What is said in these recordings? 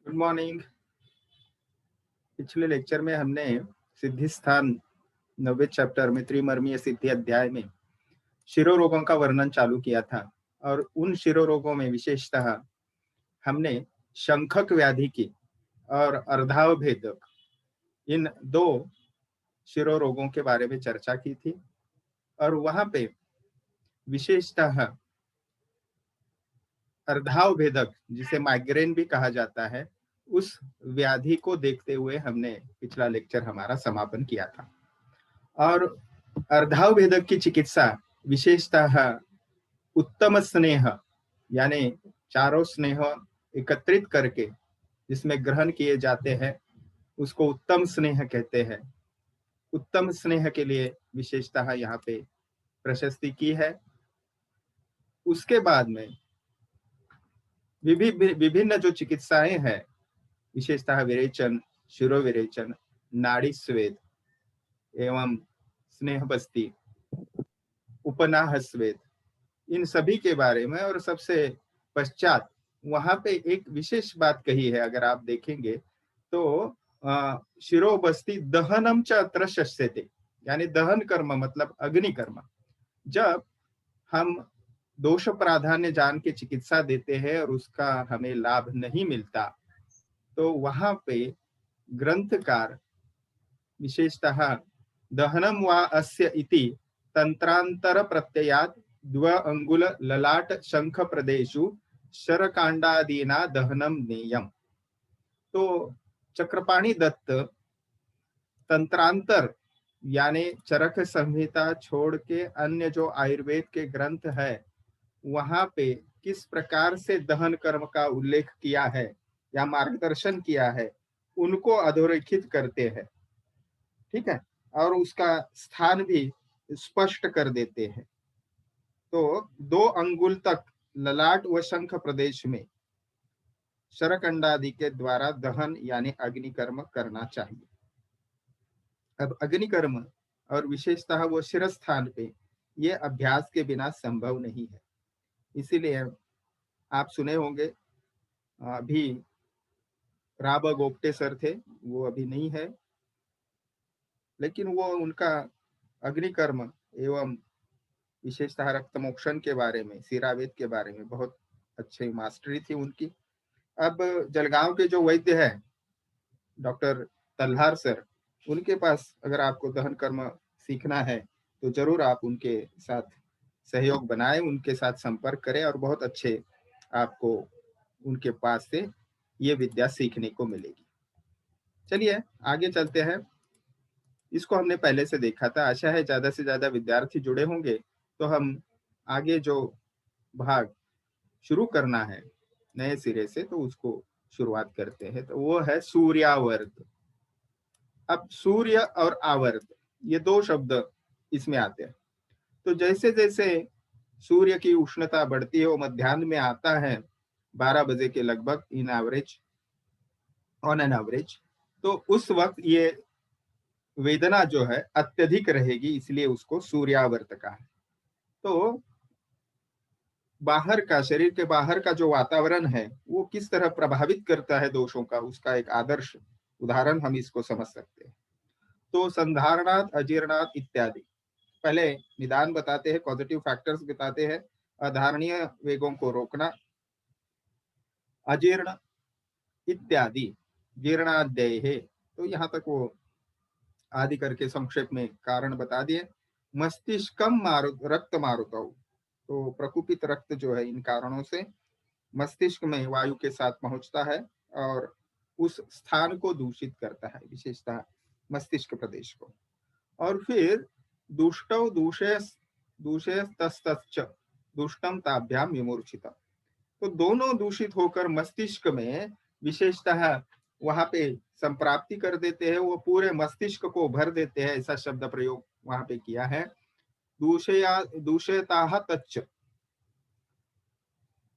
Good morning. पिछले lecture में हमने सिद्धि स्थान 9वें चैप्टर में त्रिमर्मीय सिद्धि अध्याय में शिरोरोगों का वर्णन चालू किया था और उन शिरोरोगों में विशेषतः हमने शंखक व्याधि की और अर्धावभेदक इन दो शिरोरोगों के बारे में चर्चा की थी और वहां पे विशेषतः अर्धावभेदक जिसे माइग्रेन भी कहा जाता है उस व्याधि को देखते हुए हमने पिछला लेक्चर हमारा समापन किया था। और अर्धावभेदक की चिकित्सा विशेषतः उत्तम स्नेह यानी चारों स्नेह एकत्रित करके जिसमें ग्रहण किए जाते हैं उसको उत्तम स्नेह कहते हैं। उत्तम स्नेह के लिए विशेषतः यहाँ पे प्रशस्ति की है। उसके बाद में विभिन्न जो चिकित्साएं हैं विशेषतः विरेचन, शिरोविरेचन, नाड़ी स्वेद एवं स्नेह बस्ती, उपनाह स्वेद, इन सभी के बारे में और सबसे पश्चात वहां पे एक विशेष बात कही है। अगर आप देखेंगे तो शिरोबस्ती दहनम च अत्र शस्यते यानी दहन कर्म मतलब अग्नि कर्म। जब हम दोष प्राधान्य जान के चिकित्सा देते हैं और उसका हमें लाभ नहीं मिलता तो वहां पे ग्रंथकार विशेषतः दहनम वा अस्य इति तंत्रांतर प्रत्ययात द्व अंगुल ललाट शंख प्रदेशु शरकांडादीना दहनम नेयम। तो चक्रपाणी दत्त तंत्रांतर यानी चरक संहिता छोड़ के अन्य जो आयुर्वेद के ग्रंथ है वहां पे किस प्रकार से दहन कर्म का उल्लेख किया है या मार्गदर्शन किया है उनको अधोरेखित करते हैं। ठीक है, और उसका स्थान भी स्पष्ट कर देते हैं। तो 2 अंगुल तक ललाट व शंख प्रदेश में शरकंडादि के द्वारा दहन यानी अग्निकर्म करना चाहिए। अब अग्निकर्म और विशेषतः वो शिरस्थान पे ये अभ्यास के बिना संभव नहीं है। इसीलिए आप सुने होंगे अभी राबा गोप्टे सर थे, वो अभी नहीं है, लेकिन वो उनका अग्निकर्म एवं विशेषतः रक्त मोक्षण के बारे में, सिरावेद के बारे में बहुत अच्छी मास्टरी थी उनकी। अब जलगांव के जो वैद्य है डॉक्टर तल्हार सर, उनके पास अगर आपको दहन कर्म सीखना है तो जरूर आप उनके साथ सहयोग बनाएं, उनके साथ संपर्क करें और बहुत अच्छे आपको उनके पास से ये विद्या सीखने को मिलेगी। चलिए आगे चलते हैं। इसको हमने पहले से देखा था, आशा है ज्यादा से ज्यादा विद्यार्थी जुड़े होंगे तो हम आगे जो भाग शुरू करना है नए सिरे से तो उसको शुरुआत करते हैं। तो वो है सूर्यावर्त। अब सूर्य और आवर्त ये 2 शब्द इसमें आते हैं। तो जैसे जैसे सूर्य की उष्णता बढ़ती है वो मध्याह्न में आता है 12 बजे के लगभग इन एवरेज, ऑन एन एवरेज, तो उस वक्त ये वेदना जो है अत्यधिक रहेगी, इसलिए उसको सूर्यावर्त कहा है। तो बाहर का, शरीर के बाहर का जो वातावरण है वो किस तरह प्रभावित करता है दोषों का, उसका एक आदर्श उदाहरण हम इसको समझ सकते हैं। तो संधारणात्, अजीर्णात् इत्यादि पहले निदान बताते हैं, पॉजिटिव फैक्टर्स बताते हैं। अधारणीय वेगों को रोकना, अजीर्ण इत्यादि, जीर्णाद्यय है, तो यहाँ तक वो आदि करके संक्षेप में कारण बता दिए। मस्तिष्कम मारुत रक्त मारुतौ, तो प्रकुपित रक्त जो है इन कारणों से मस्तिष्क में वायु के साथ पहुंचता है और उस स्थान को दूषित करता है, विशेषतः मस्तिष्क प्रदेश को। और फिर दुष्टौ दूषे दूषे तस्तच्च दुष्टम ताभ्याम विमूर्छित, तो दोनों दूषित होकर मस्तिष्क में विशेषतः वहां पे संप्राप्ति कर देते हैं, वो पूरे मस्तिष्क को भर देते हैं, ऐसा शब्द प्रयोग वहां पे किया है। दूषया दूषयता तच्च,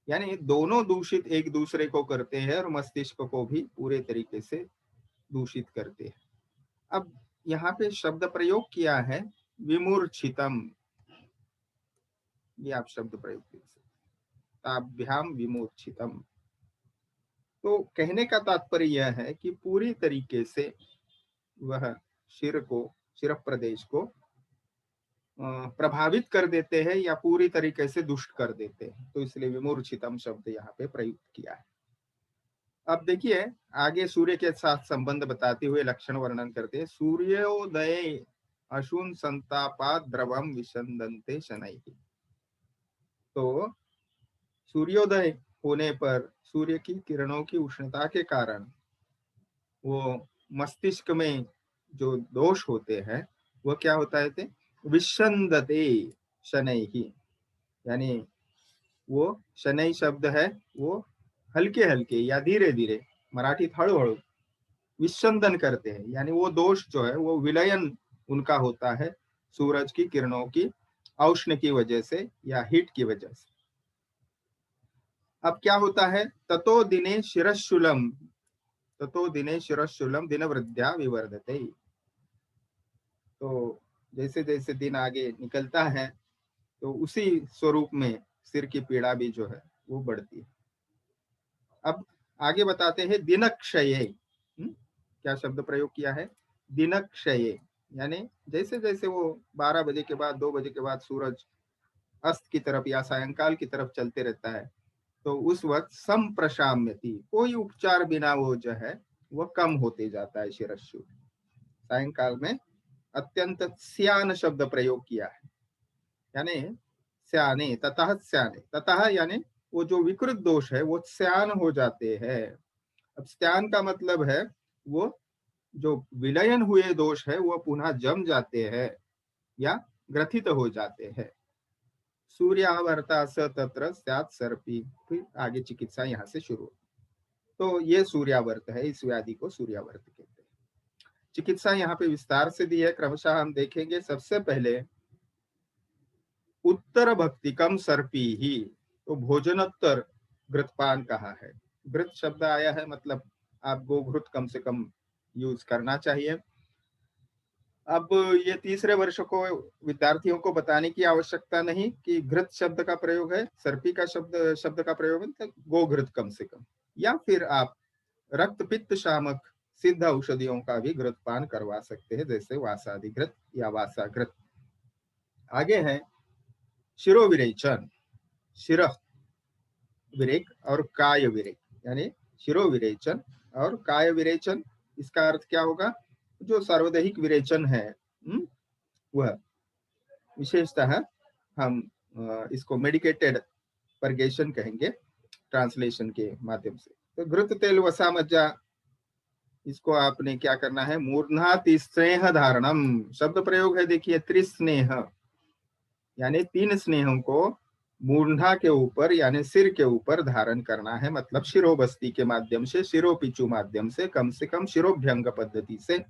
यानी दोनों दूषित एक दूसरे को करते हैं और मस्तिष्क को भी पूरे तरीके से दूषित करते हैं। अब यहाँ पे शब्द प्रयोग किया है विमूर्छितम, ये आप शब्द प्रयोग कर सकते, ताभ्याम विमूर्छितम। तो कहने का तात्पर्य यह है कि पूरी तरीके से वह शिर प्रदेश को प्रभावित कर देते हैं या पूरी तरीके से दुष्ट कर देते हैं, तो इसलिए विमूर्छितम शब्द यहाँ पे प्रयुक्त किया है। अब देखिए आगे सूर्य के साथ संबंध बताते हुए लक्षण वर्णन करते हैं। सूर्योदय अशुन संतापात द्रवम विसंदन्ते शनैः। तो सूर्योदय होने पर सूर्य की किरणों की उष्णता के कारण वो मस्तिष्क में जो दोष होते हैं वो क्या होता है थे विसंदते शनैः, यानी वो शनै शब्द है वो हल्के हल्के या धीरे धीरे, मराठीत हळूहळू विसंदन करते हैं, यानी वो दोष जो है वो विलयन उनका होता है सूरज की किरणों की औष्ण की वजह से या हीट की वजह से। अब क्या होता है, ततो दिने शिरशूलम दिन वृद्ध्या विवर्धते। तो जैसे जैसे दिन आगे निकलता है तो उसी स्वरूप में सिर की पीड़ा भी जो है वो बढ़ती है। अब आगे बताते हैं दिनक्षये। क्या शब्द प्रयोग किया है, दिनक्षये, यानी जैसे जैसे वो 12 बजे के बाद 2 बजे के बाद सूरज अस्त की तरफ या सायंकाल की तरफ चलते रहता है, तो उस वक्त संप्रशाम्यति, कोई उपचार बिना वो जो है वो कम होते जाता है शिरस्यु। सायंकाल में अत्यंत स्यान शब्द प्रयोग किया है, यानी स्याने ततः स्याने, ततः यानी वो जो विकृत दोष है वो स्यान हो जाते हैं। अब स्यान का मतलब है वो जो विलयन हुए दोष है वो पुनः जम जाते हैं या ग्रथित हो जाते हैं। सूर्यावर्ता स तत्र स्यात् सर्पी, फिर आगे चिकित्सा यहाँ से शुरू। तो ये सूर्यावर्त है, इस व्याधि को सूर्यावर्त कहते हैं। चिकित्सा यहाँ पे विस्तार से दी है, क्रमशः हम देखेंगे। सबसे पहले उत्तर भक्तिकम सर्पी ही, तो भोजनोत्तर घृतपान कहा है। घृत शब्द आया है मतलब आप गोघृत कम से कम यूज करना चाहिए। अब ये तीसरे वर्ष को विद्यार्थियों को बताने की आवश्यकता नहीं कि घृत शब्द का प्रयोग है, सर्पी का शब्द का प्रयोग है, तो गोघृत कम से कम, या फिर आप रक्त पित्त शामक सिद्ध औषधियों का भी घृतपान करवा सकते हैं, जैसे वासादिघृत या वासाघृत। आगे है शिरोविरेचन, शिर विरेक और काय विरेक, यानी शिरोविरेचन और काय विरेचन। इसका अर्थ क्या होगा, जो सार्वदैहिक विरेचन है वह विशेषतः हम इसको मेडिकेटेड परगेशन कहेंगे ट्रांसलेशन के माध्यम से। तो घृत तेल वसा मज्जा, इसको आपने क्या करना है, मूर्धा तिस्नेह धारणम शब्द प्रयोग है, देखिए त्रिस्नेह, यानी 3 स्नेहों को मूर्धा के ऊपर यानी सिर के ऊपर धारण करना है, मतलब शिरोबस्ती के माध्यम से, शिरोपिचू माध्यम से कम शिरोभ्यंग पद्धति से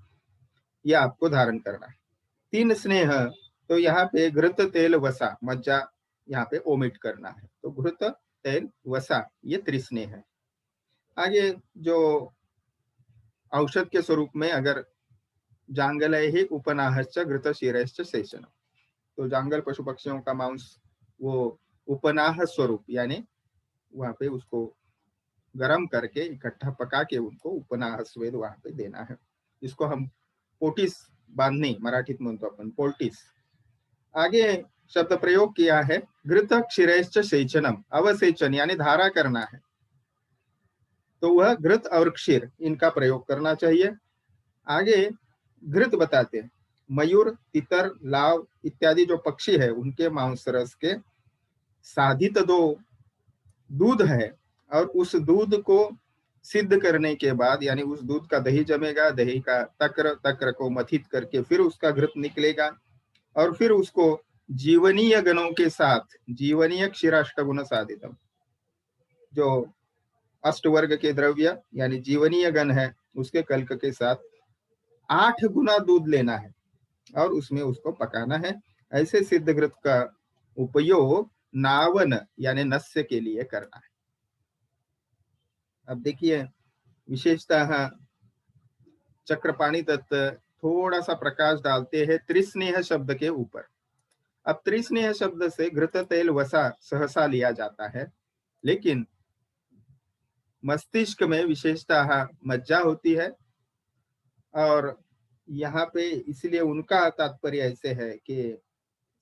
यह आपको धारण करना है। 3 स्नेह, तो यहाँ पे घृत तेल वसा मज्जा यहाँ पे ओमिट करना है, तो घृत तेल वसा ये त्रिस्नेह है। आगे जो औषध के स्वरूप में अगर जांगलय ही उपनाहश्च घृत शिरश्च सेचन, तो जांगल पशु पक्षियों का मांस वो उपनाह स्वरूप, यानी वहां पे उसको गरम करके इकट्ठा पका के उनको उपनाह स्वेद वहां पे देना है, जिसको हम पोटीस बांधणी मराठीत म्हणतो आपण, पोल्टिस। आगे शब्द प्रयोग किया है घृत क्षीरश्च सेचनम, अवसेचन यानी धारा करना है, तो वह घृत और क्षीर इनका प्रयोग करना चाहिए। आगे घृत बताते हैं, मयूर, तितर, लाव इत्यादि जो पक्षी है उनके मांस रस के साधित दो दूध है, और उस दूध को सिद्ध करने के बाद, यानी उस दूध का दही जमेगा, दही का तक्र को मथित करके फिर उसका घृत निकलेगा, और फिर उसको जीवनीय गणों के साथ, जीवनीय क्षीराष्टगुण साधितम, जो अष्टवर्ग के द्रव्य यानी जीवनीय गण है उसके कल्क के साथ 8 गुना दूध लेना है और उसमें उसको पकाना है। ऐसे सिद्ध घृत का उपयोग नावन यानी नस्य के लिए करना है। अब देखिए विशेषतः चक्रपाणी दत्त थोड़ा सा प्रकाश डालते हैं त्रिस्नेह शब्द के ऊपर। अब त्रिस्नेह शब्द से घृत तेल वसा सहसा लिया जाता है, लेकिन मस्तिष्क में विशेषतः मज्जा होती है, और यहाँ पे इसलिए उनका तात्पर्य ऐसे है कि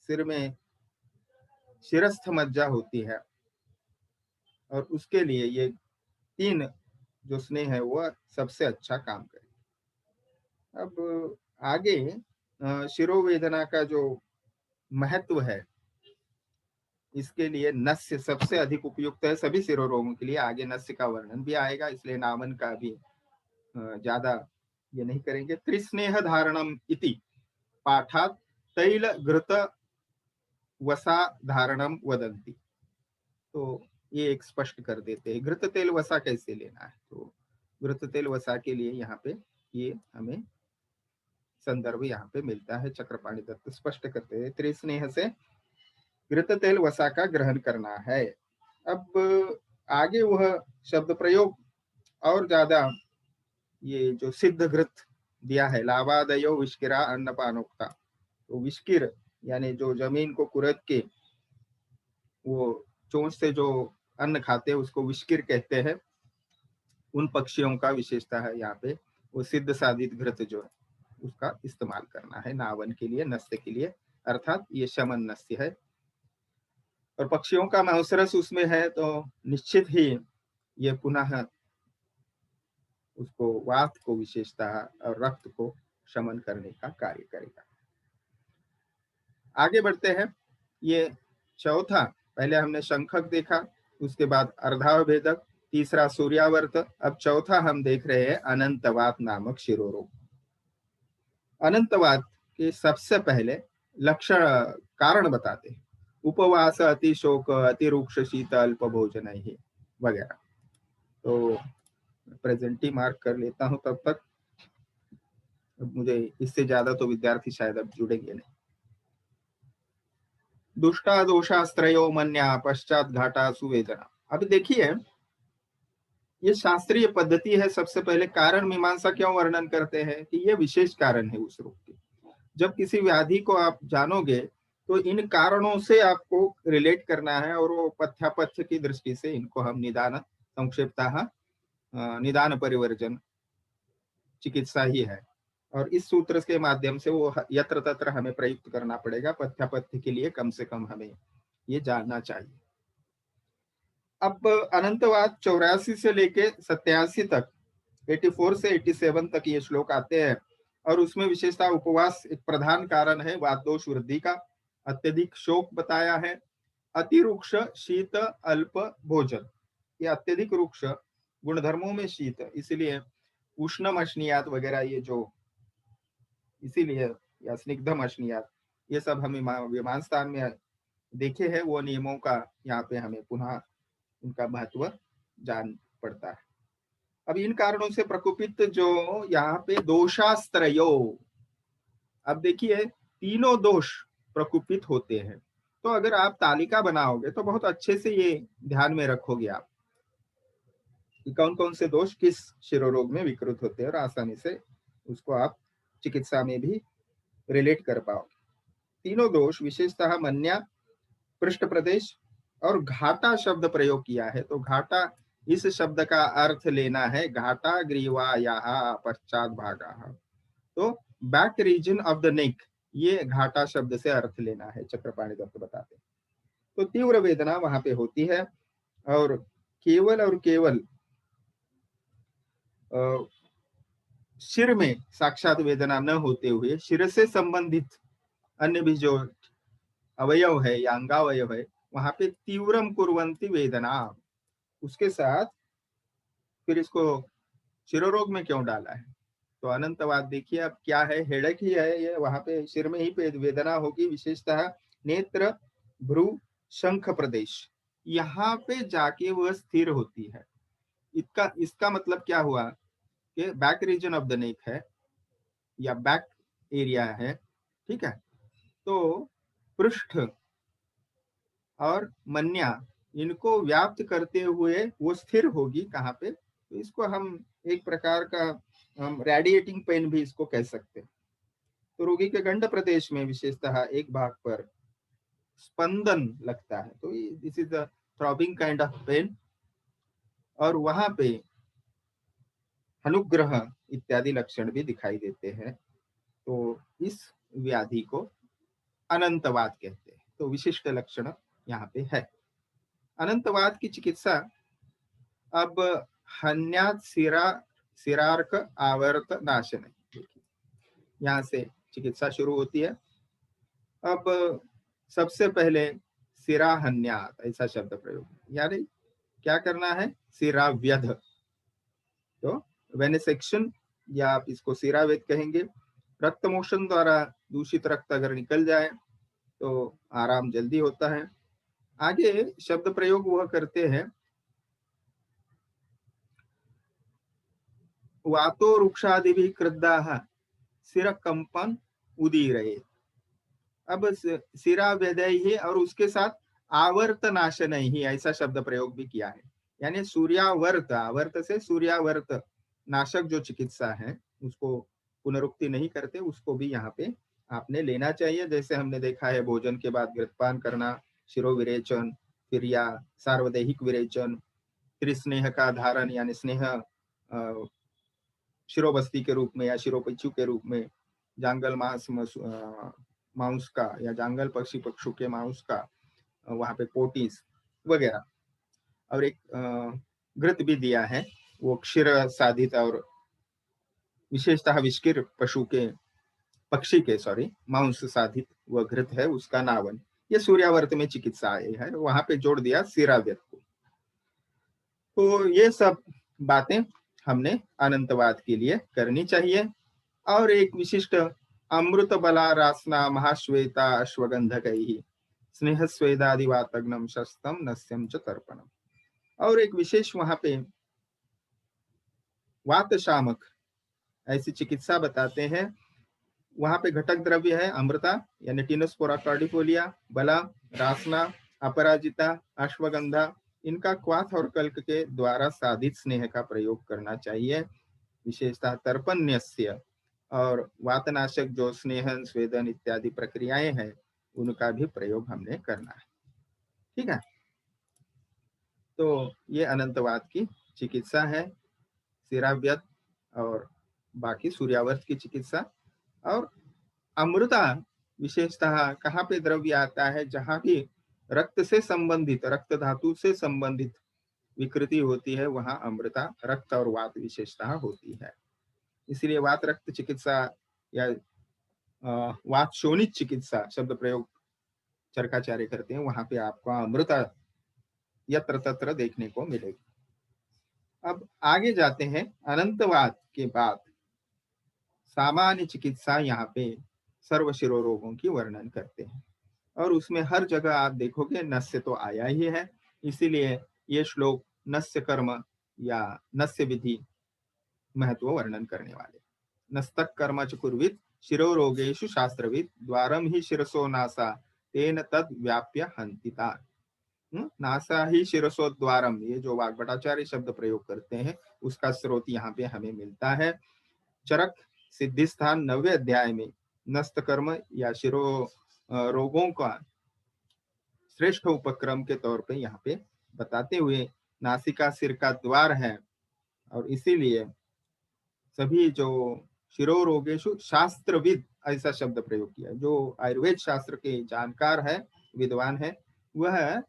सिर में शिरस्थ मज्जा होती है, और उसके लिए ये 3 जो स्नेह है वह सबसे अच्छा काम करे। अब आगे शिरोवेदना का जो महत्व है, इसके लिए नस्य सबसे अधिक उपयुक्त है सभी शिरोरोगों के लिए। आगे नस्य का वर्णन भी आएगा, इसलिए नामन का भी ज्यादा ये नहीं करेंगे। त्रिस्नेह धारणम इति पाठात तैल घृत वसा धारणम वदंती। तो ये एक स्पष्ट कर देते हैं घृत तेल वसा कैसे लेना है। तो घृत तेल वसा के लिए यहाँ पे ये हमें संदर्भ यहाँ पे मिलता है। चक्रपाणि दत्त स्पष्ट करते हैं त्रिस्नेह से घृत तेल वसा का ग्रहण करना है। अब आगे वह शब्द प्रयोग और ज्यादा ये जो सिद्ध घृत दिया है, लावादयो विष्किरा अन्नपानोक्ता। तो विष्किर यानी जो जमीन को कुरद के वो चोंच से जो अन्न खाते हैं उसको विष्किर कहते हैं। उन पक्षियों का विशेषता है यहाँ पे वो सिद्ध साधित घृत जो है उसका इस्तेमाल करना है नावन के लिए, नस्य के लिए, अर्थात ये शमन नस्य है। और पक्षियों का मांसरस उसमें है तो निश्चित ही ये पुनः उसको वात को विशेषता और रक्त को शमन करने का कार्य करेगा। आगे बढ़ते हैं। ये चौथा, पहले हमने शंखक देखा, उसके बाद अर्धावभेदक, तीसरा सूर्यावर्त, अब चौथा हम देख रहे हैं अनंतवात नामक शिरोरोग। अनंतवात के सबसे पहले लक्षण कारण बताते हैं, उपवास, अति शोक, अति रुक्ष शीत, अल्प भोजन ही वगैरह। तो प्रेजेंट ही मार्क कर लेता हूं तब तक, मुझे इससे ज्यादा तो विद्यार्थी शायद अब जुड़ेंगे नहीं। दुष्टा दोषास्त्रयो मन्या पश्चात घाटा सुवेदना। अब देखिए ये शास्त्रीय पद्धति है। सबसे पहले कारण मीमांसा क्यों वर्णन करते हैं कि ये विशेष कारण है उस रोग के। जब किसी व्याधि को आप जानोगे तो इन कारणों से आपको रिलेट करना है, और वो पथ्यापथ्य की दृष्टि से इनको हम निदान संक्षेपतः निदान परिवर्जन चिकित्सा ही है। और इस सूत्र के माध्यम से वो यत्र तत्र हमें प्रयुक्त करना पड़ेगा। पथ्यापथ्य के लिए कम से कम हमें ये जानना चाहिए। अब अनंतवाद 84 से लेके 87 तक, 84 से 87 तक ये श्लोक आते हैं, और उसमें विशेषता उपवास एक प्रधान कारण है वात दोष वृद्धि का। अत्यधिक शोक बताया है, अति रुक्ष शीत अल्प भोजन। ये अत्यधिक रुक्ष गुणधर्मों में शीत, इसीलिए उष्णम अश्नियात वगैरह ये जो, इसीलिए या स्निग्धम अश्नियात, ये सब हम विमान स्थान में देखे हैं। वो नियमों का यहाँ पे हमें पुनः उनका महत्व जान पड़ता है। अब इन कारणों से प्रकोपित जो यहाँ पे दोषास्त्रयो, अब देखिए तीनों दोष प्रकोपित होते हैं। तो अगर आप तालिका बनाओगे तो बहुत अच्छे से ये ध्यान में रखोगे आप कि कौन कौन से दोष किस शिरोरोग में विकृत होते हैं, और आसानी से उसको आप चिकित्सा में भी रिलेट कर पाओगे। तीनों दोष विशेषतः मन्या, पृष्ठ प्रदेश और घाटा शब्द प्रयोग किया है। तो घाटा इस शब्द का अर्थ लेना है घाटा ग्रीवा या पश्चात भागा। तो back region of the neck, ये घाटा शब्द से अर्थ लेना है, चक्रपाणि दत्त बताते हैं। तो तीव्र वेदना वहां पे होती है, और केवल सिर में साक्षात वेदना न होते हुए सिर से संबंधित अन्य भी जो अवयव है या अंगावयव है वहां पे तीव्रम कुर्वंती वेदना, उसके साथ फिर इसको शिरोरोग में क्यों डाला है। तो अनंतवाद देखिए अब क्या है, हेडक ही है ये, वहां पे सिर में ही पे वेदना होगी, विशेषतः नेत्र, भ्रू, शंख प्रदेश, यहाँ पे जाके वह स्थिर होती है। इसका इसका मतलब क्या हुआ कि back region of the neck है या बैक एरिया है, ठीक है। तो पृष्ठ और मन्या, इनको व्याप्त करते हुए वो स्थिर होगी कहाँ पे, तो इसको हम एक प्रकार का हम रेडिएटिंग पेन भी इसको कह सकते हैं। तो रोगी के गंड प्रदेश में विशेषतः एक भाग पर स्पंदन लगता है, तो this is the throbbing kind of pain. और वहां पे अनुग्रह इत्यादि लक्षण भी दिखाई देते हैं। तो इस व्याधि को अनंतवाद कहते हैं। तो विशिष्ट लक्षण यहाँ पे है। अनंतवाद की चिकित्सा अब हन्यात सिरार्क आवर्त नाशन, यहाँ से चिकित्सा शुरू होती है। अब सबसे पहले सिरा हन्यात ऐसा शब्द प्रयोग, यानी क्या करना है, सिरा व्यध। तो वेनेसेक्शन या आप इसको सिरावेद कहेंगे। रक्त मोशन द्वारा दूषित रक्त अगर निकल जाए तो आराम जल्दी होता है। आगे शब्द प्रयोग वह करते हैं, वातो वृक्षादि भी कृद्धा सिर कंपन उदीरये। अब सिरा व्यदय ही और उसके साथ आवर्त नाशन ही ऐसा शब्द प्रयोग भी किया है। यानी सूर्यावर्त, आवर्त से सूर्यावर्त नाशक जो चिकित्सा है उसको पुनरुक्ति नहीं करते, उसको भी यहाँ पे आपने लेना चाहिए। जैसे हमने देखा है भोजन के बाद घृतपान करना, शिरोविरेचन, फिर या सार्वदेहिक विरेचन, त्रिस्नेह का धारण यानी स्नेह शिरोबस्ती के रूप में या शिरोपिच्छु के रूप में, जांगल मांस का या जांगल पक्षी पक्षु के मांस का वहां पे पोटीस वगैरह। और एक घृत भी दिया है, वो क्षीर साधित और विशेषतः विष्किर पशु के पक्षी के मांस साधित वह घृत है, उसका नावन। ये सूर्यावर्त में चिकित्सा है, वहां पे जोड़ दिया सिराव्यत को। तो ये सब बातें हमने अनंतवाद के लिए करनी चाहिए। और एक विशिष्ट अमृत बला रासना महाश्वेता अश्वगंधकैः स्नेह स्वेदादिवातग्नम शस्तम नस्यम च तर्पणम। और एक विशेष वहां पे वात शामक ऐसी चिकित्सा बताते हैं। वहां पे घटक द्रव्य है अमृता यानी टिनोस्पोरा कार्डिफोलिया, बला, रासना, अपराजिता, अश्वगंधा। इनका क्वाथ और कल्क के द्वारा साधित स्नेह का प्रयोग करना चाहिए। विशेषतः तर्पण्यस्य और वातनाशक जो स्नेहन स्वेदन इत्यादि प्रक्रियाएं हैं उनका भी प्रयोग हमने करना है। ठीक है, तो ये अनंतवाद की चिकित्सा है, सिराव्यत और बाकी सूर्यावर्त की चिकित्सा। और अमृता विशेषतः कहाँ पे द्रव्य आता है, जहां भी रक्त से संबंधित, रक्त धातु से संबंधित विकृति होती है वहां अमृता रक्त और वात विशेषतः होती है। इसलिए वात रक्त चिकित्सा या वात शोणित चिकित्सा शब्द प्रयोग चरकाचार्य करते हैं, वहां पे आपको अमृता यत्र तत्र देखने को मिलेगी। अब आगे जाते हैं, अनंतवाद के बाद सामान्य चिकित्सा यहाँ पे सर्व शिरो रोगों की वर्णन करते हैं। और उसमें हर जगह आप देखोगे नस्य तो आया ही है, इसीलिए ये श्लोक नस्य कर्म या नस्य विधि महत्व वर्णन करने वाले। नस्तक कर्म च कुर्वित शिरो रोगेषु शास्त्रविद द्वारम ही शिरसो नासा तेन तद व्याप्य हंतिता। नासा ही शिरसोद्वारम, ये जो वाग्भटाचार्य शब्द प्रयोग करते हैं उसका स्रोत यहाँ पे हमें मिलता है। चरक सिद्धि स्थान 9वें अध्याय में नस्त कर्म या शिरो रोगों का श्रेष्ठ उपक्रम के तौर पे यहाँ पे बताते हुए नासिका सिर का द्वार है, और इसीलिए सभी जो शिरो रोगेशु शास्त्रविद ऐसा शब्द प्रयोग किया। जो आयुर्वेद शास्त्र के जानकार है, विद्वान है, वह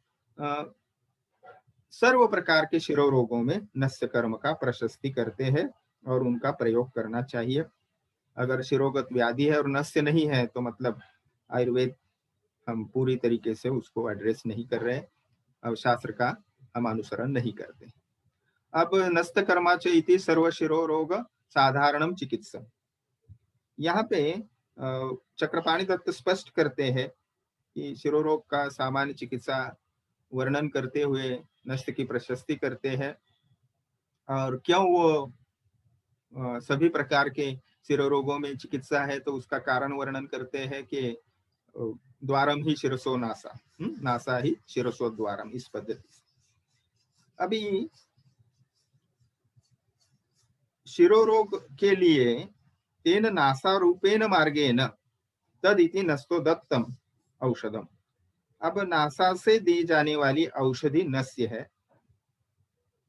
सर्व प्रकार के शिरो रोगों में नस्य कर्म का प्रशस्ति करते हैं और उनका प्रयोग करना चाहिए। अगर शिरोगत व्याधि है और नस्य नहीं है तो मतलब आयुर्वेद हम पूरी तरीके से उसको एड्रेस नहीं कर रहे, अब शास्त्र का हम अनुसरण नहीं करते। अब नस्त कर्माच इति सर्व शिरो रोग साधारणम चिकित्सा, यहाँ पे चक्रपाणी दत्त स्पष्ट करते हैं कि शिरोरोग का सामान्य चिकित्सा वर्णन करते हुए नस्त की प्रशस्ति करते हैं। और क्यों वो सभी प्रकार के शिरोरोगों में चिकित्सा है तो उसका कारण वर्णन करते हैं कि द्वारम ही शिरसो नासा, नासा ही शिरसो द्वारम, इस पद्धति से। अभी शिरोरोग के लिए तेन नासा रूपेण मार्गेण तद इति नस्तो दत्तम औषधम। अब नासा से दी जाने वाली औषधि नस्य है,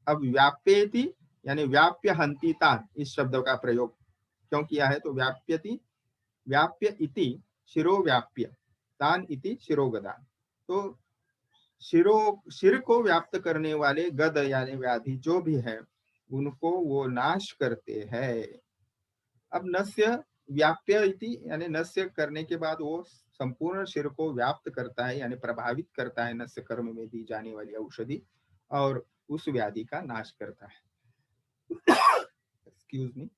अब व्याप्येति यानी व्याप्य हंति तान, इस शब्द का प्रयोग क्यों किया है? तो व्याप्यति, व्याप्य इति शिरो व्याप्य, तान इति शिरोगदान। तो सिर को व्याप्त करने वाले गद यानी व्याधि जो भी है उनको वो नाश करते हैं। अब नस्य व्याप्य इति यानी नस्य करने के बाद वो संपूर्ण सिर को व्याप्त करता है यानी प्रभावित करता है नस्य कर्म में दी जाने वाली औषधि, और उस व्याधि का नाश करता है। एक्सक्यूज मी,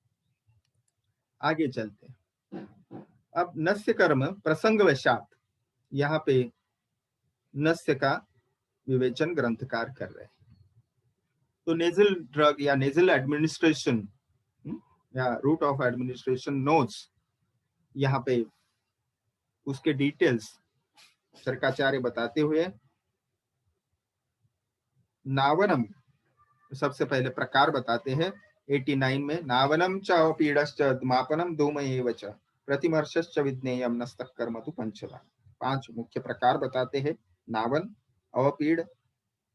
आगे चलते हैं। अब नस्य कर्म प्रसंगवशात यहाँ पे नस्य का विवेचन ग्रंथकार कर रहे हैं। तो नेजल ड्रग या नेजल एडमिनिस्ट्रेशन या रूट ऑफ एडमिनिस्ट्रेशन नोट्स, यहाँ पे उसके डिटेल्स शर्काचार्य बताते हुए नावनम, सबसे पहले प्रकार बताते हैं 89 में, नावनम च अवपीडश्च मापनम धूमएव च प्रतिमर्शश्च विज्ञेयम नस्तः कर्म तु पंचधा। 5 मुख्य प्रकार बताते हैं, नावन, अवपीड,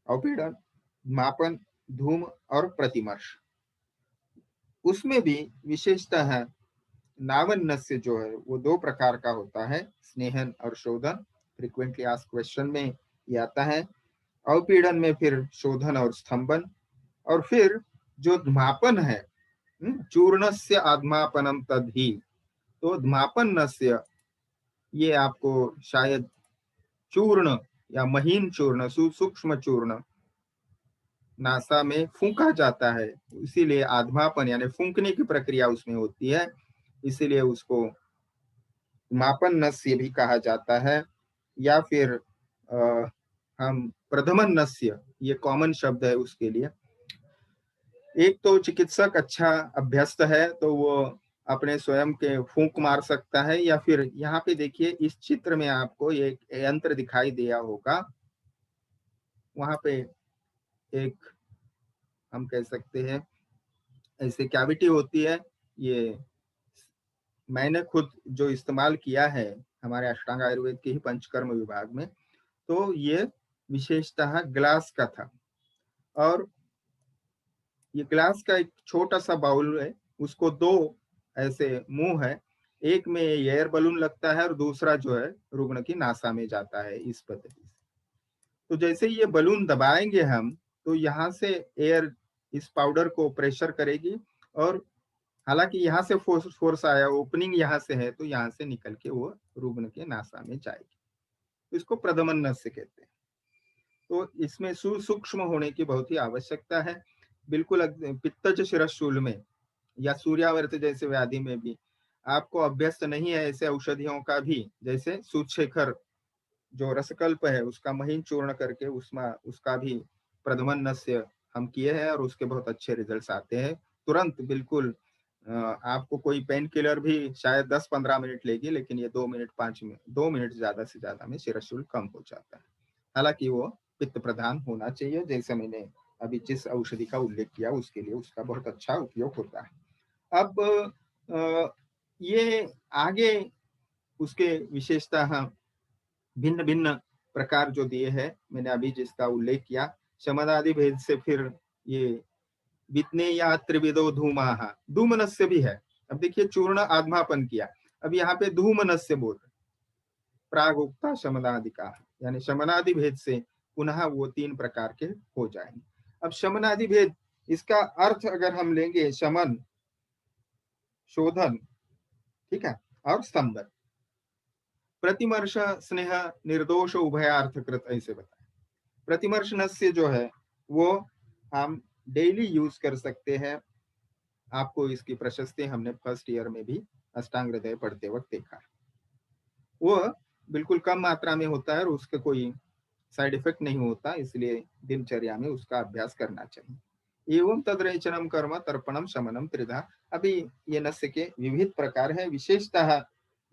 अवपीडन, मापन, धूम और प्रतिमर्श। उसमें भी विशेषतः है नावन नस्य जो है वो 2 प्रकार का होता है, स्नेहन और शोधन। फ्रीक्वेंटली आस्क्ड क्वेश्चन में ये आता है। अवपीड़न में फिर शोधन और स्तंभन, और फिर जो धमापन है, चूर्णस्य आत्मापनम तद्धि, तो धमापन नस्य ये आपको शायद चूर्ण या महीन चूर्ण, सूक्ष्म चूर्ण नासा में फूंका जाता है, इसीलिए आध्मापन यानी फूंकने की प्रक्रिया उसमें होती है, इसीलिए उसको मापन नस्य भी कहा जाता है। या फिर हम प्रथमन नस्य, ये कॉमन शब्द है उसके लिए। एक तो चिकित्सक अच्छा अभ्यस्त है तो वो अपने स्वयं के फूंक मार सकता है, या फिर यहाँ पे देखिए इस चित्र में आपको एक यंत्र दिखाई दिया होगा, वहां पे एक हम कह सकते हैं ऐसे कैविटी होती है, ये मैंने खुद जो इस्तेमाल किया है हमारे अष्टांग आयुर्वेद के ही पंचकर्म विभाग में, तो ये विशेषतः ग्लास का था, और ये ग्लास का एक छोटा सा बाउल है, उसको 2 ऐसे मुंह है, एक में एयर बलून लगता है और दूसरा जो है रुग्ण की नासा में जाता है इस पद्धति से। तो जैसे ये बलून दबाएंगे हम, तो यहाँ से एयर इस पाउडर को प्रेशर करेगी, और हालांकि यहाँ से फोर्स आया, ओपनिंग यहाँ से है, तो यहाँ से निकल के वो रुग्ण के नासा में जाएगी। तो इसको प्रदमन नस्य कहते हैं। तो इसमें सूक्ष्म होने की बहुत ही आवश्यकता है। बिल्कुल पित्तज शिरशूल में या सूर्यावर्त जैसे व्याधि में भी आपको अभ्यस्त नहीं है ऐसे औषधियों का भी, जैसे सूतशेखर जो रसकल्प है उसका महीन चूर्ण करके उसमें उसका भी प्रदमन नस्य हम किए हैं, और उसके बहुत अच्छे रिजल्ट्स आते हैं तुरंत। बिल्कुल आपको कोई पेन किलर भी शायद 10-15 मिनट लेगी, लेकिन ये 2 मिनट 5 मिनट 2 मिनट ज्यादा से ज्यादा में शिरशूल कम हो जाता है। हालांकि वो पित्त प्रधान होना चाहिए, जैसे मैंने अभी जिस औषधि का उल्लेख किया उसके लिए उसका बहुत अच्छा उपयोग होता है। अब ये आगे उसके विशेषता भिन्न भिन्न प्रकार जो दिए हैं, मैंने अभी जिसका उल्लेख किया, शमनादि भेद से फिर ये वित्ने या त्रिविदो धूमाः, धूमनस्य भी है। अब देखिए चूर्ण आत्मापन किया, अब यहाँ पे धूमनस्य बोल रहे, प्रागुक्ता शमनादि का, यानी शमनादि भेद से पुनः वो 3 प्रकार के हो जाएंगे। अब शमनादि भेद, इसका अर्थ अगर हम लेंगे, शमन, शोधन, ठीक है, और स्तंभन। प्रतिमर्श, स्नेह, निर्दोष उभयार्थकृत, ऐसे बताए। प्रतिमर्श नस्य जो है वो हम डेली यूज कर सकते हैं। आपको इसकी प्रशस्ति हमने फर्स्ट ईयर में भी अष्टांग हृदय पढ़ते वक्त देखा है। वो बिल्कुल कम मात्रा में होता है और उसका कोई साइड इफेक्ट नहीं होता, इसलिए दिनचर्या में उसका अभ्यास करना चाहिए। एवं तद्रेचनम कर्म तर्पणम शमनम त्रिधा। अभी ये नस्य के विविध प्रकार है, विशेषतः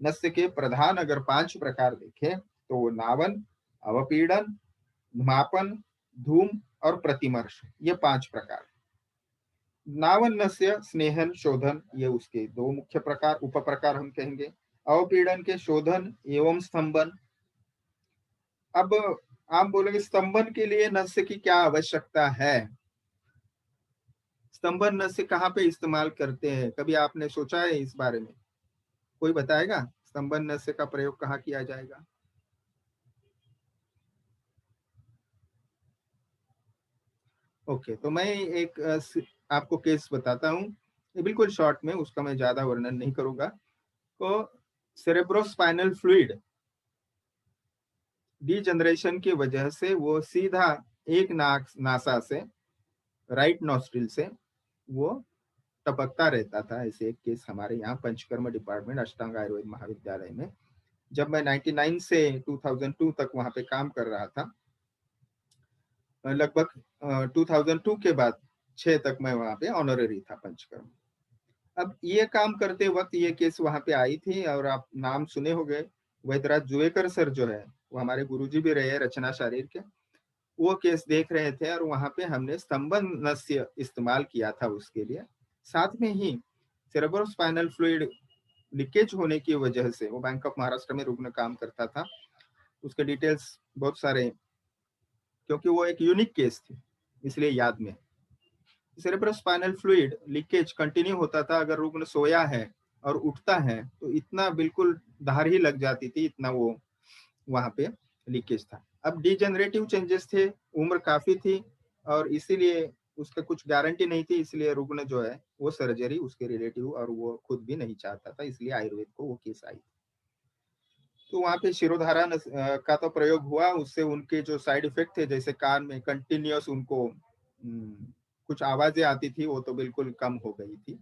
नस्य के प्रधान अगर 5 प्रकार देखें तो वो नावन, अवपीड़न, मापन, धूम और प्रतिमर्श, ये 5 प्रकार। नावन नस्य स्नेहन शोधन, ये उसके 2 मुख्य प्रकार, उप प्रकार हम कहेंगे। अवपीड़न के शोधन एवं स्तंभन। अब आप बोलेंगे स्तंभन के लिए नस्य की क्या आवश्यकता है? स्तंभन नस्य कहाँ पे इस्तेमाल करते हैं? कभी आपने सोचा है इस बारे में? कोई बताएगा? स्तंभन नस्य का प्रयोग कहाँ किया जाएगा? ओके, तो मैं एक आपको केस बताता हूँ, ये बिल्कुल शॉर्ट में, उसका मैं ज़्यादा वर्णन नहीं करूँगा। तो सेरेब्रोस्पाइनल फ्लूइड डीजनरेशन की वजह से वो सीधा एक नाक नासा से, राइट नॉस्ट्रिल से वो टपकता रहता था। ऐसे एक केस हमारे यहाँ पंचकर्म डिपार्टमेंट अष्टांग आयुर्वेद महाविद्यालय में, जब मैं 99 से 2002 तक वहाँ पे काम कर रहा था, लगभग 2002 के बाद 6 तक मैं वहाँ पे ऑनररी था पंचकर्म। अब ये काम करते वक्त ये केस वहाँ पे आई थी, और आप नाम सुने होंगे, वैद्यराज जुवेकर सर जो है, वो हमारे गुरुजी भी रहे रचना शारीर के, वो केस देख रहे थे, और वहाँ पे हमने स्तंभन नस्य इस्तेमाल किया था उसके लिए। साथ में ही सेरेब्रोस्पाइनल फ्लूइड लीकेज होने की वजह से, वो बैंक ऑफ महाराष्ट्र में रुग्ण काम करता था, उसके डिटेल्स बहुत सारे, क्योंकि वो एक यूनिक केस थी इसलिए याद में। सेरेब्रोस्पाइनल फ्लूइड लीकेज कंटिन्यू होता था, अगर रुग्ण सोया है और उठता है तो इतना बिल्कुल धार ही लग जाती थी, इतना वो वहां पे लीकेज था। अब डिजेनरेटिव चेंजेस थे, उम्र काफी थी, और इसीलिए उसका कुछ गारंटी नहीं थी, इसलिए रुग्ण जो है वो सर्जरी उसके रिलेटिव और वो खुद भी नहीं चाहता था, इसलिए आयुर्वेद को वो केस आई। तो वहां पे शिरोधारा का तो प्रयोग हुआ, उससे उनके जो साइड इफेक्ट थे, जैसे कान में कंटिन्यूअस उनको कुछ आवाजें आती थी, वो तो बिल्कुल कम हो गई थी,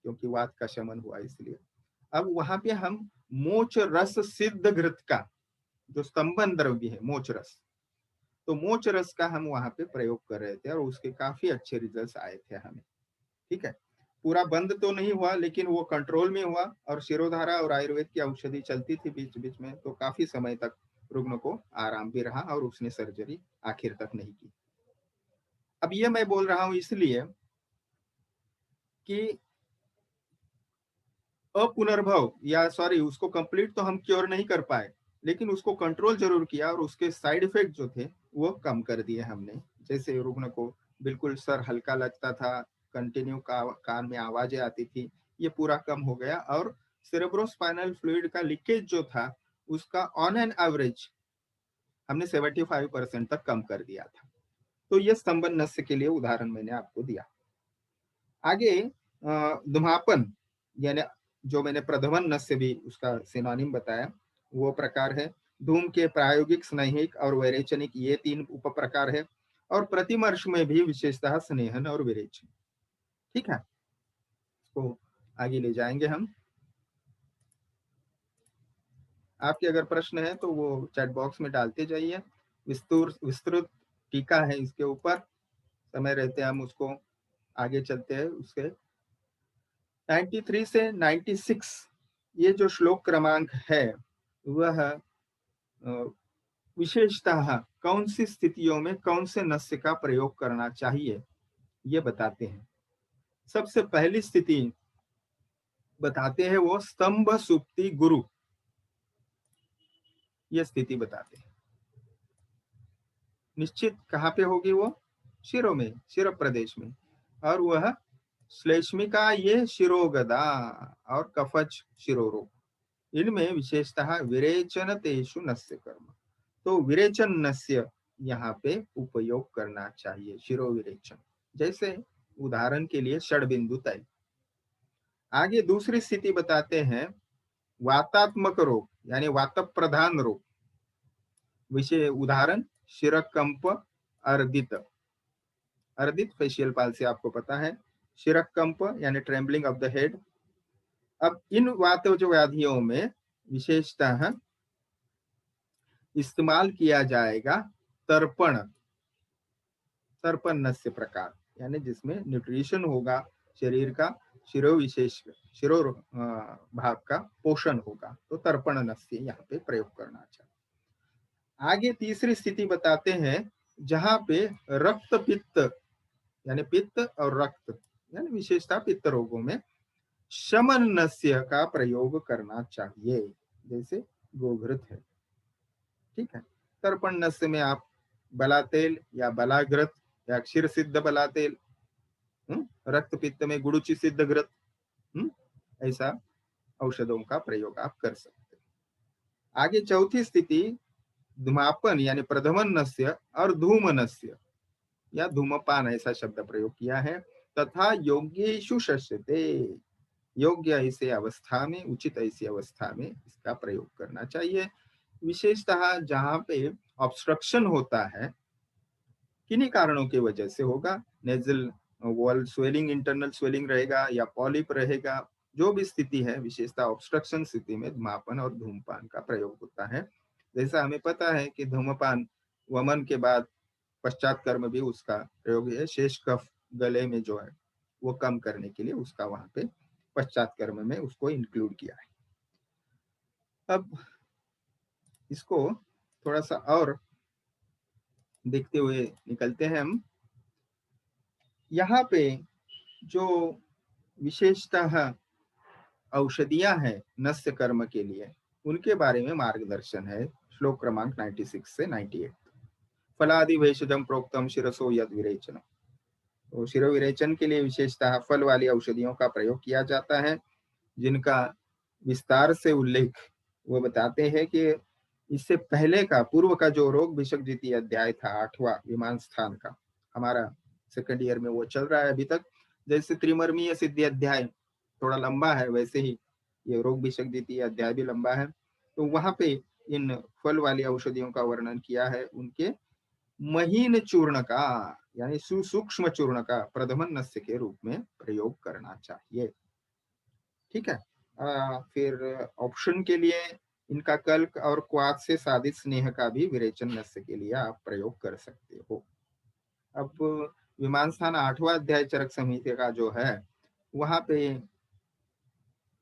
क्योंकि वात का शमन हुआ इसलिए। अब वहां पे हम मोच रस सिद्ध घृत का जो स्तंभन द्रव्य है, मोच रस, तो मोच रस का हम वहां पे प्रयोग कर रहे थे, और उसके काफी अच्छे रिजल्ट्स आए थे हमें। ठीक है, पूरा बंद तो नहीं हुआ, लेकिन वो कंट्रोल में हुआ, और शिरोधारा और आयुर्वेद की औषधि चलती थी बीच बीच में, तो काफी समय तक रुग्ण को आराम भी रहा, और उसने सर्जरी आखिर तक नहीं की। अब ये मैं बोल रहा हूं इसलिए कि अपुनर्भव, या सॉरी, उसको कंप्लीट तो हम क्योर नहीं कर पाए, लेकिन उसको कंट्रोल जरूर किया, और उसके साइड इफेक्ट जो थे वो कम कर दिए हमने। जैसे रुग्ण को बिल्कुल सर हल्का लगता था, कंटिन्यू कान में आवाजें आती थी, ये पूरा कम हो गया, और सेरेब्रोस्पाइनल फ्लूइड का लीकेज जो था उसका ऑन एन एवरेज हमने 75% तक कम कर दिया था। तो ये स्तंभन नस्य के लिए उदाहरण मैंने आपको दिया। आगे धुमापन, यानी जो मैंने प्रधवन नस्य भी उसका सिनोनिम बताया, वो प्रकार है। धूम के प्रायोगिक, स्नेहिक और वैरेचनिक, ये 3 उप प्रकार है, और प्रतिमर्श में भी विशेषतः स्नेहन और विरेचन। ठीक है, इसको आगे ले जाएंगे हम। आपके अगर प्रश्न है तो वो चैट बॉक्स में डालते जाइए। विस्तृत विस्तृत टीका है इसके ऊपर, समय रहते हम उसको आगे चलते हैं। उसके 93 से 96 ये जो श्लोक क्रमांक है, वह विशेषतः कौन सी स्थितियों में कौन से नस्य का प्रयोग करना चाहिए ये बताते हैं। सबसे पहली स्थिति बताते हैं वो स्तंभ सुप्ति गुरु, ये स्थिति बताते हैं। निश्चित कहाँ पे होगी वो? शिरो में, शिरो प्रदेश में, और वह श्लेष्मिका ये शिरोगदा और कफच शिरोरोग, इनमें विशेषतः विरेचन तेषु नस्य कर्म, तो विरेचन नस्य यहाँ पे उपयोग करना चाहिए, शिरो विरेचन। जैसे उदाहरण के लिए षड्बिंदु तय। आगे दूसरी स्थिति बताते हैं वातात्मक रोग, यानी वात प्रधान रोग, विषय उदाहरण शिरकंप, अर्दित। अर्दित फेशियल पाल्सी आपको पता है, शिरकंप यानी ट्रेम्बलिंग ऑफ द हेड। अब इन वात जो व्याधियों में विशेषतः इस्तेमाल किया जाएगा तर्पण, तर्पण नस्य प्रकार, यानी जिसमें न्यूट्रिशन होगा शरीर का, शिरो विशेष, शिरो भाग का पोषण होगा, तो तर्पण नस्य यहाँ पे प्रयोग करना चाहिए। आगे तीसरी स्थिति बताते हैं जहां पे रक्त पित्त, यानी पित्त और रक्त, यानी विशेषता पित्त रोगों में शमन नस्य का प्रयोग करना चाहिए, जैसे गोघृत है। ठीक है, तर्पण नस्य में आप बला तेल या बलाघृत या क्षीर सिद्ध बला तेल, रक्त पित्त में गुड़ुचि सिद्ध घृत, ऐसा औषधों का प्रयोग आप कर सकते हैं। आगे चौथी स्थिति धूमापन यानी प्रधमनस्य और धूमनस्य या धूमपान ऐसा शब्द प्रयोग किया है। तथा योग्येषु शस्यते, योग्य ऐसे अवस्था में, उचित ऐसी अवस्था में इसका प्रयोग करना चाहिए। विशेषतः जहां पे ऑब्स्ट्रक्शन होता है, किन्हीं कारणों की वजह से होगा, nasal wall swelling, internal swelling रहेगा या पॉलिप रहेगा, जो भी स्थिति है, विशेषतः ऑब्स्ट्रक्शन स्थिति में धूमापन और धूमपान का प्रयोग होता है। जैसा हमें पता है कि धूमपान वमन के बाद पश्चात कर्म भी उसका प्रयोग है, शेष कफ गले में जो है वो कम करने के लिए उसका वहां पे पश्चात कर्म में उसको इंक्लूड किया है। अब इसको थोड़ा सा और देखते हुए निकलते हैं हम। यहाँ पे जो विशेषतः औषधियां हैं नस्य कर्म के लिए, उनके बारे में मार्गदर्शन है श्लोक क्रमांक 96 से 98। फलादि भेषजम प्रोक्तम शिरसो यद विरेचनम। तो शिरो विरेचन के लिए विशेषतः फल वाली औषधियों का प्रयोग किया जाता है, जिनका विस्तार से उल्लेख वो बताते हैं कि इससे पहले का पूर्व का जो रोग विषक द्वितीय अध्याय था, 8वां विमान स्थान का, हमारा सेकंड ईयर में वो चल रहा है अभी तक। जैसे त्रिमर्मीय सिद्धि अध्याय थोड़ा लंबा है, वैसे ही ये रोग विषक द्वितीय अध्याय भी लंबा है। तो वहां पे इन फल वाली औषधियों का वर्णन किया है, उनके महीन चूर्ण का यानी सुसूक्ष्म चूर्ण का प्रधमन नस्य के रूप में प्रयोग करना चाहिए। ठीक है। फिर ऑप्शन के लिए इनका कल्क और क्वाथ से साधित स्नेह का भी विरेचन नस्य के लिए आप प्रयोग कर सकते हो। अब विमान स्थान 8वां अध्याय चरक संहिता का जो है, वहां पे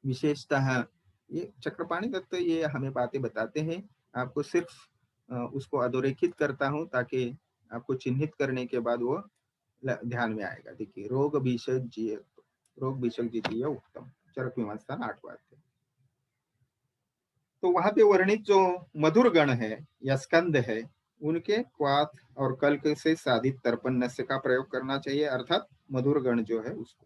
विशेषतः ये चक्रपाणी दत्त ये हमें बातें बताते हैं, आपको सिर्फ उसको अधोरेखित करता हूं ताकि आपको चिन्हित करने के बाद वो ध्यान में आएगा। देखिए, रोग विषक द्वितीय उत्तम चरक विमान स्थान 8वां अध्याय। तो वहां पे वर्णित जो मधुर गण है या स्कंद है, उनके क्वाथ और कल्क से साधित तर्पण नस्य का प्रयोग करना चाहिए, अर्थात मधुर गण जो है उसको।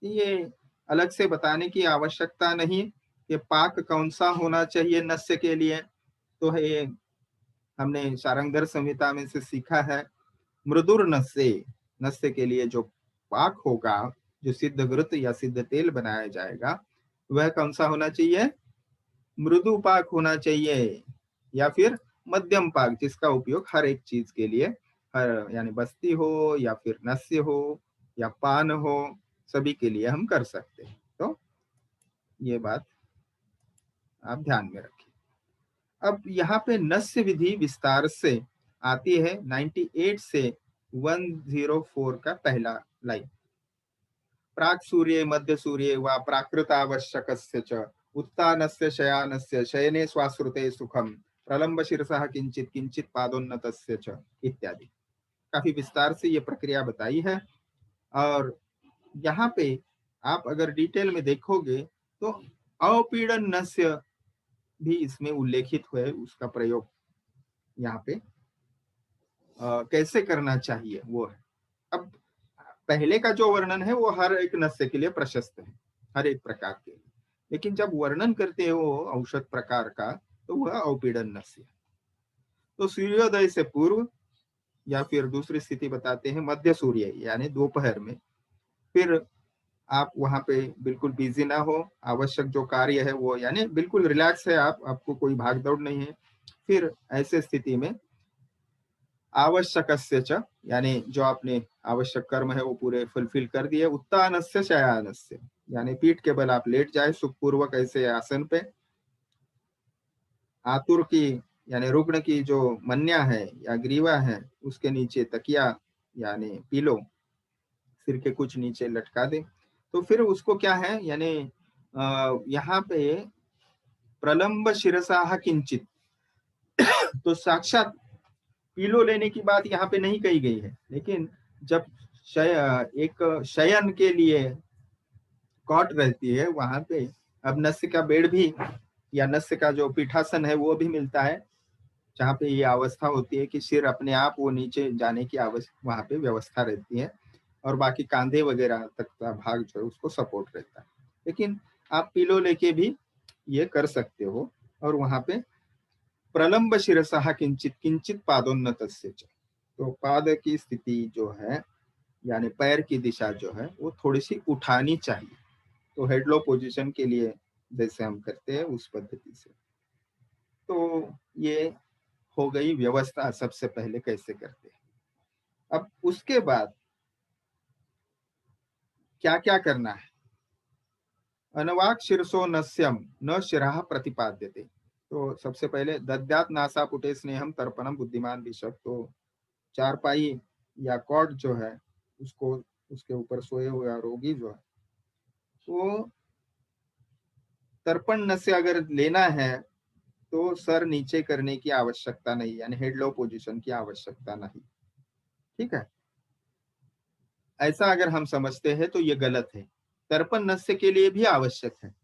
ये अलग से बताने की आवश्यकता नहीं कि पाक कौन सा होना चाहिए नस्य के लिए, तो है हमने शारंगधर संहिता में से सीखा है। मृदुर नस्य, नस्य के लिए जो पाक होगा, जो सिद्ध घृत या सिद्ध तेल बनाया जाएगा, वह कौन सा होना चाहिए? मृदु पाक होना चाहिए, या फिर मध्यम पाक, जिसका उपयोग हर एक चीज के लिए, हर यानी बस्ती हो या फिर नस्य हो या पान हो, सभी के लिए हम कर सकते हैं। तो ये बात आप ध्यान में रखिए। अब यहाँ पे नस्य विधि विस्तार से आती है 98 से 104 का पहला लाइन। प्राक सूर्य मध्य सूर्य व प्राकृत आवश्यकस्य च उत्तानस्य शयानस्य शयने स्वाश्रुते सुखम प्रलंब शिरसः किंचित किंचित पादोन्नतस्य च इत्यादि। काफी विस्तार से ये प्रक्रिया बताई है। और यहाँ पे आप अगर डिटेल में देखोगे तो अवपीड़न नस्य भी इसमें उल्लेखित हुए, उसका प्रयोग यहाँ पे कैसे करना चाहिए वो है। अब पहले का जो वर्णन है वो हर एक नस्य के लिए प्रशस्त है, हर एक प्रकार के लिए, लेकिन जब वर्णन करते हो औषध प्रकार का, तो वह अवपीड़न नस्य है। तो सूर्योदय से पूर्व या फिर दूसरी स्थिति बताते हैं मध्य सूर्य यानी दोपहर में। फिर आप वहां पे बिल्कुल बिजी ना हो, आवश्यक जो कार्य है वो यानी बिल्कुल रिलैक्स है आप, आपको कोई भाग दौड़ नहीं है। फिर ऐसे स्थिति में आवश्यकस्य च यानी जो आपने आवश्यक कर्म है वो पूरे फुलफिल कर दिए। उत्तानस्य शयानस्य यानी पीठ के बल आप लेट जाए सुखपूर्वक ऐसे आसन पे। आतुर की यानी रुग्ण की जो मन्या है या ग्रीवा है, उसके नीचे तकिया यानी पीलो सिर के कुछ नीचे लटका दे। तो फिर उसको क्या है यानी यहाँ पे प्रलंब शिरसाह किंचित, तो साक्षात पीलो लेने की बात यहाँ पे नहीं कही गई है, लेकिन जब एक शयन के लिए कॉट रहती है वहां पे, अब नस्य का बेड भी या नस्य का जो पीठासन है वो भी मिलता है, जहाँ पे ये अवस्था होती है कि सिर अपने आप वो नीचे जाने की वहां पे व्यवस्था रहती है। और बाकी कांधे वगैरह तक का भाग जो है उसको सपोर्ट रहता है। लेकिन आप पिलो लेके भी ये कर सकते हो। और वहां पे प्रलंब शिरसः किंचित किंचित पादोन्नतस्य च, तो पाद की स्थिति जो है यानी पैर की दिशा जो है वो थोड़ी सी उठानी चाहिए। तो हेडलो पोजीशन के लिए जैसे हम करते हैं उस पद्धति से। तो ये हो गई व्यवस्था सबसे पहले कैसे करते हैं। अब उसके बाद क्या क्या करना है। अनवाक शीर्षो नस्यम न शिराः प्रतिपाद्यते। तो सबसे पहले दद्यात् नासापुटे स्नेहम तर्पणम बुद्धिमान ऋषभ। तो चारपाई या कॉट जो है उसको उसके ऊपर सोए हुआ रोगी जो है वो तर्पण से अगर लेना है तो सर नीचे करने की आवश्यकता नहीं, यानी हेड लो पोजीशन की आवश्यकता नहीं। ठीक है, ऐसा अगर हम समझते हैं तो ये गलत है। तर्पण नस्य के लिए भी आवश्यक है,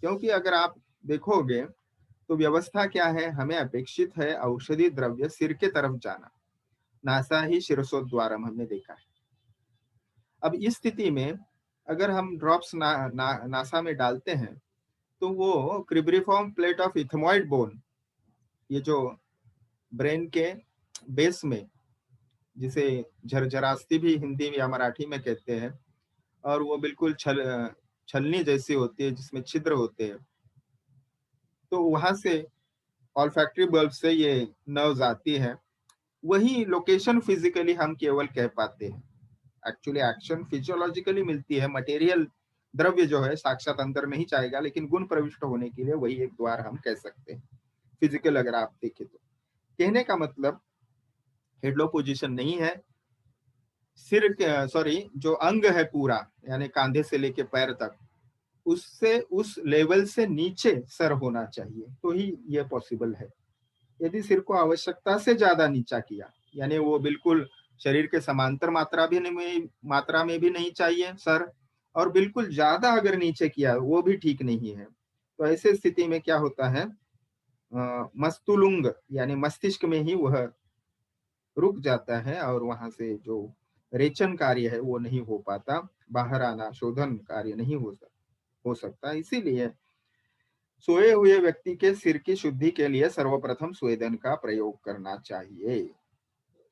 क्योंकि अगर आप देखोगे तो व्यवस्था क्या है, हमें अपेक्षित है औषधि द्रव्य सिर के तरफ जाना, नासा ही शिरसोद्वारम हमने देखा है। अब इस स्थिति में अगर हम ड्रॉप्स नासा में डालते हैं तो वो cribriform plate of ethmoid bone, ये जो ब्रेन के बेस में, जिसे झरझरास्ती भी हिंदी या मराठी में कहते हैं, और वो बिल्कुल छलनी जैसी होती है जिसमें छिद्र होते हैं, तो वहां से ऑल्फैक्टरी बल्ब से ये नर्व्स आती है। वही लोकेशन फिजिकली हम केवल कह पाते हैं, एक्चुअली एक्शन फिजियोलॉजिकली मिलती है। मटेरियल द्रव्य जो है साक्षात अंदर नहीं जाएगा, लेकिन गुण प्रविष्ट होने के लिए वही एक द्वार हम कह सकते हैं फिजिकल अगर आप देखें तो। कहने का मतलब हेडलो पोजीशन नहीं है, सिर सॉरी जो अंग है पूरा यानी कांधे से लेके पैर तक, उससे उस लेवल से नीचे सर होना चाहिए तो ही ये पॉसिबल है। यदि सिर को आवश्यकता से ज्यादा नीचा किया, यानी वो बिल्कुल शरीर के समांतर मात्रा में भी नहीं चाहिए सर, और बिल्कुल ज्यादा अगर नीचे किया वो भी ठीक नहीं है। तो ऐसे स्थिति में क्या होता है, मस्तुलुंग यानी मस्तिष्क में ही वह रुक जाता है और वहां से जो रेचन कार्य है वो नहीं हो पाता, बाहर आना शोधन कार्य नहीं हो सकता। इसीलिए सोए हुए व्यक्ति के सिर की शुद्धि के लिए सर्वप्रथम स्वेदन का प्रयोग करना चाहिए।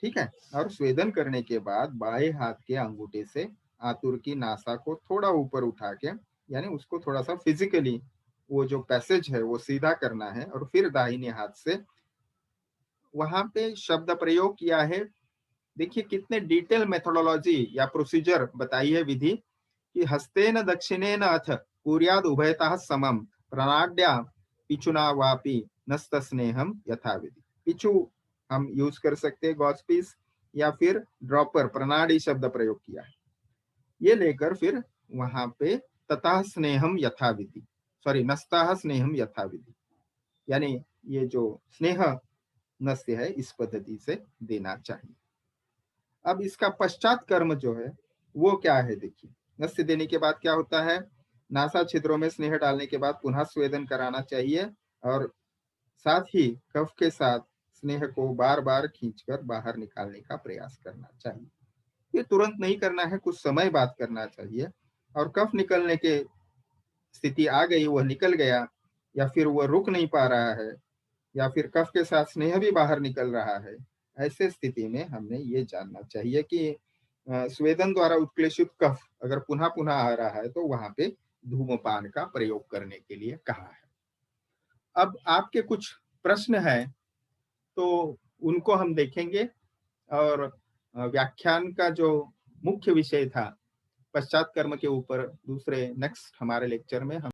ठीक है, और स्वेदन करने के बाद बाएं हाथ के अंगूठे से आतुर की नासा को थोड़ा ऊपर उठा के, यानी उसको थोड़ा सा फिजिकली वो जो पैसेज है वो सीधा करना है, और फिर दाहिने हाथ से वहां पे शब्द प्रयोग किया है। देखिए कितने डिटेल मेथोडोलॉजी या प्रोसीजर बताई है विधि कि हस्तेन दक्षिणेन अथ कुर्याद उभयतः समम प्रणाड्या पिचुना वापि नस्त स्नेहम यथाविधि। पिचु हम यूज कर सकते हैं गॉस पीस, या फिर ड्रॉपर प्रणाड़ी शब्द प्रयोग किया है, ये लेकर फिर वहां पे तथा स्नेहम यथाविधि, सॉरी नस्ता स्नेहम यथाविधि, यानी ये जो स्नेह नस्य है इस पद्धति से देना चाहिए। अब इसका पश्चात कर्म जो है वो क्या है, देखिए नस्य देने के बाद क्या होता है, नासा छिद्रों में स्नेह डालने के बाद पुनः स्वेदन कराना चाहिए, और साथ ही कफ के साथ स्नेह को बार बार खींचकर बाहर निकालने का प्रयास करना चाहिए। ये तुरंत नहीं करना है, कुछ समय बाद करना चाहिए। और कफ निकलने के स्थिति आ गई, वह निकल गया, या फिर वह रुक नहीं पा रहा है, या फिर कफ के साथ स्नेह भी बाहर निकल रहा है, ऐसे स्थिति में हमने ये जानना चाहिए कि स्वेदन द्वारा उत्क्लेशित कफ अगर पुनः पुनः आ रहा है तो वहां पे धूमपान का प्रयोग करने के लिए कहा है। अब आपके कुछ प्रश्न हैं तो उनको हम देखेंगे, और व्याख्यान का जो मुख्य विषय था पश्चात कर्म के ऊपर दूसरे नेक्स्ट हमारे लेक्चर में हम